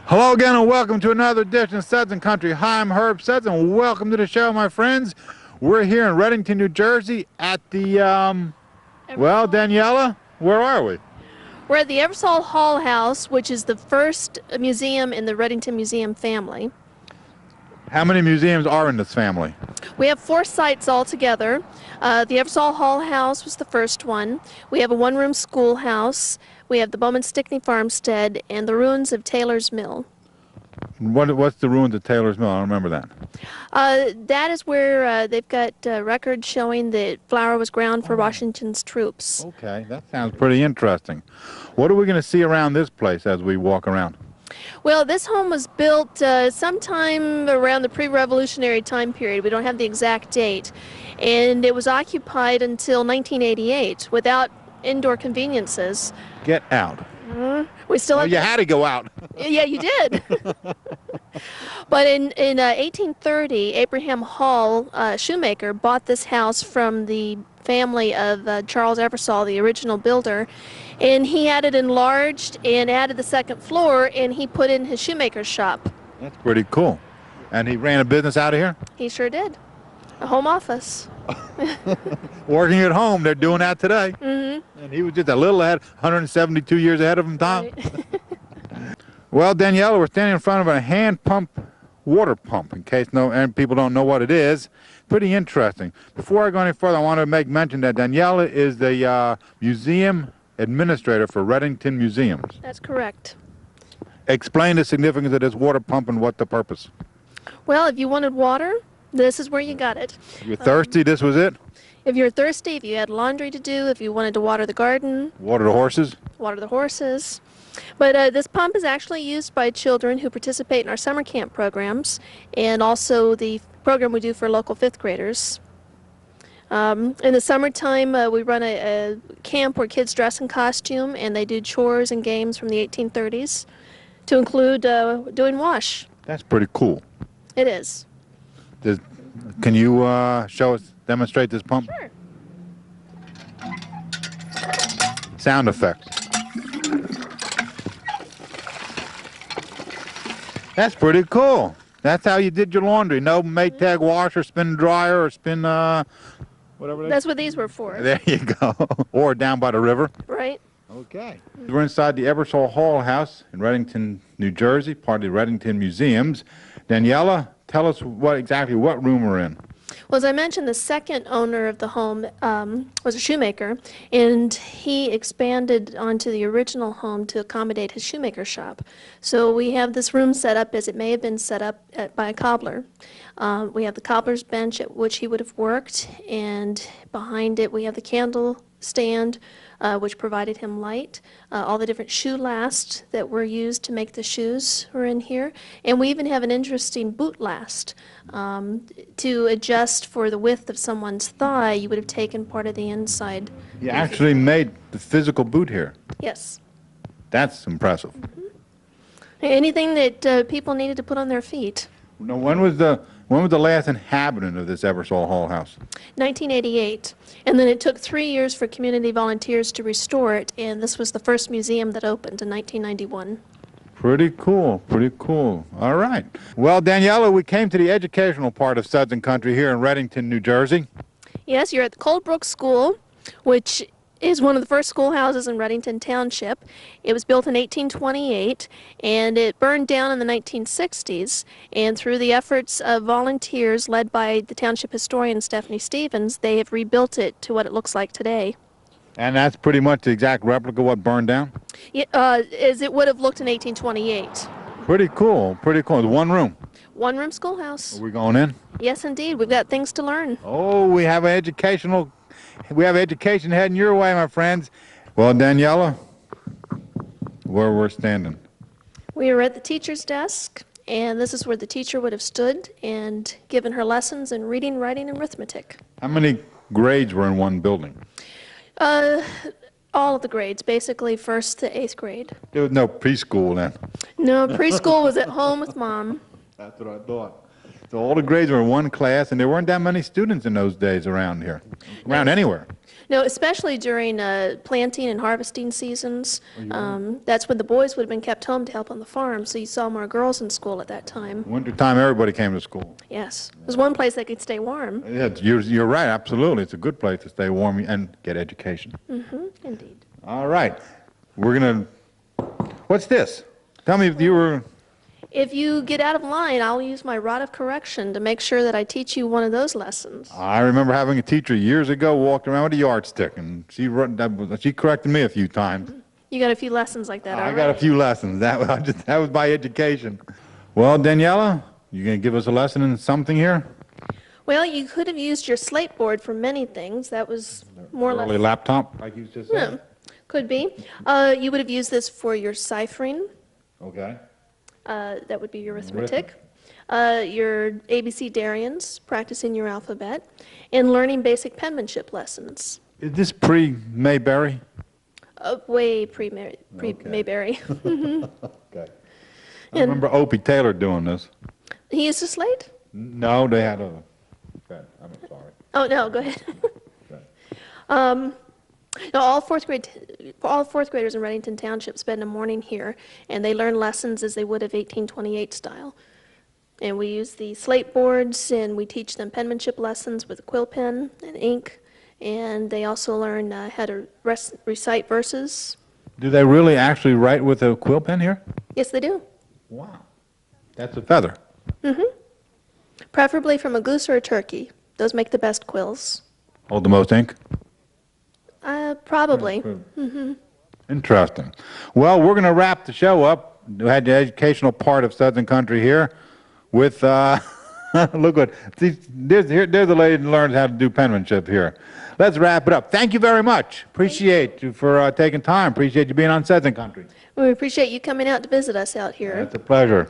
Hello again and welcome to another edition of Suds and Country. Hi, I'm Herb Suds and welcome to the show, my friends. We're here in Readington, New Jersey at the, well, Daniela, where are we? We're at the Eversole-Hall House, which is the first museum in the Readington Museum family. How many museums are in this family? We have 4 sites altogether. The Eversole-Hall House was the first one. We have a one-room schoolhouse. We have the Bowman Stickney Farmstead and the ruins of Taylor's Mill. What's the ruins of Taylor's Mill? I don't remember that. That is where they've got records showing that flour was ground for Washington's troops. Okay, that sounds pretty interesting. What are we going to see around this place as we walk around? Well, this home was built sometime around the pre-revolutionary time period. We don't have the exact date. And it was occupied until 1988 without indoor conveniences. Get out. We still have you had to go out. Yeah, you did. But in 1830, Abraham Hall, shoemaker, bought this house from the family of Charles Eversole, the original builder, and he had it enlarged and added the second floor, and he put in his shoemaker's shop. That's pretty cool. And he ran a business out of here? He sure did. A home office. Working at home, they're doing that today. Mm-hmm. And he was just a little ahead, 172 years ahead of him, Tom. Right. Well, Daniela, we're standing in front of a hand pump water pump, in case people don't know what it is. Pretty interesting. Before I go any further, I want to make mention that Daniela is the museum administrator for Readington Museums. That's correct. Explain the significance of this water pump and what the purpose. Well, if you wanted water, this is where you got it. If you're thirsty, this was it? If you're thirsty, if you had laundry to do, if you wanted to water the garden. Water the horses? Water the horses. But this pump is actually used by children who participate in our summer camp programs and also the program we do for local 5th graders. In the summertime, we run a camp where kids dress in costume and they do chores and games from the 1830s to include doing wash. That's pretty cool. It is. Can you demonstrate this pump? Sure. Sound effects. That's pretty cool. That's how you did your laundry. No Maytag washer, spin dryer, or spin whatever. That's what these were for. There you go. Or down by the river. Right. Okay. We're inside the Eversole-Hall House in Readington, New Jersey, part of the Readington Museums. Daniela, tell us exactly what room we're in. Well, as I mentioned, the second owner of the home was a shoemaker, and he expanded onto the original home to accommodate his shoemaker shop. So we have this room set up as it may have been set up by a cobbler. We have the cobbler's bench at which he would have worked, and behind it we have the candle stand, which provided him light. All the different shoe lasts that were used to make the shoes were in here. And we even have an interesting boot last. To adjust for the width of someone's thigh, you would have taken part of the inside. You actually made the physical boot here. Yes. That's impressive. Mm-hmm. Anything that people needed to put on their feet. Now, when was the last inhabitant of this Eversole-Hall House? 1988. And then it took 3 years for community volunteers to restore it, and this was the first museum that opened in 1991. Pretty cool, pretty cool. All right. Well, Daniela, we came to the educational part of Suds and Country here in Readington, New Jersey. Yes, you're at the Coldbrook School, which is one of the first schoolhouses in Readington Township. It was built in 1828, and it burned down in the 1960s. And through the efforts of volunteers led by the township historian Stephanie Stevens, they have rebuilt it to what it looks like today. And that's pretty much the exact replica of what burned down? Yeah, as it would have looked in 1828. Pretty cool, pretty cool. It's one room. One-room schoolhouse. Are we going in? Yes, indeed. We've got things to learn. Oh, we have education heading your way, my friends. Well, Daniela, where we're standing. We are at the teacher's desk, and this is where the teacher would have stood and given her lessons in reading, writing, and arithmetic. How many grades were in one building? All of the grades, basically 1st to 8th grade. There was no preschool then? No, preschool was at home with Mom. That's what I thought. So all the grades were in one class, and there weren't that many students in those days around here, around anywhere. No, especially during planting and harvesting seasons. That's when the boys would have been kept home to help on the farm, so you saw more girls in school at that time. Wintertime, everybody came to school. Yes. It was one place they could stay warm. Yeah, you're right, absolutely. It's a good place to stay warm and get education. Indeed. All right. We're going to, what's this? Tell me if you were, If you get out of line, I'll use my rod of correction to make sure that I teach you one of those lessons. I remember having a teacher years ago walking around with a yardstick, and she corrected me a few times. You got a few lessons like that I already. got a few lessons. That was my education. Well, Daniela, you going to give us a lesson in something here? Well, you could have used your slate board for many things. That was more or less... Early laptop, like you just said? Could be. You would have used this for your ciphering. Okay. That would be your arithmetic. Your ABC Darians, practicing your alphabet, and learning basic penmanship lessons. Is this pre-Mayberry? Way pre-Mayberry. Okay. I remember Opie Taylor doing this. He used a slate? No, they had a... Okay, I'm sorry. Oh, no, go ahead. Okay. No, all fourth graders in Readington Township spend a morning here, and they learn lessons as they would have 1828 style. And we use the slate boards, and we teach them penmanship lessons with a quill pen and ink, and they also learn how to recite verses. Do they really actually write with a quill pen here? Yes, they do. Wow. That's a feather. Preferably from a goose or a turkey. Those make the best quills. Hold the most ink? Probably. Interesting. Well, we're going to wrap the show up. We had the educational part of Southern Country here with, look what, see, there's a lady that learns how to do penmanship here. Let's wrap it up. Thank you very much. Appreciate you for taking time. Appreciate you being on Southern Country. We appreciate you coming out to visit us out here. It's a pleasure.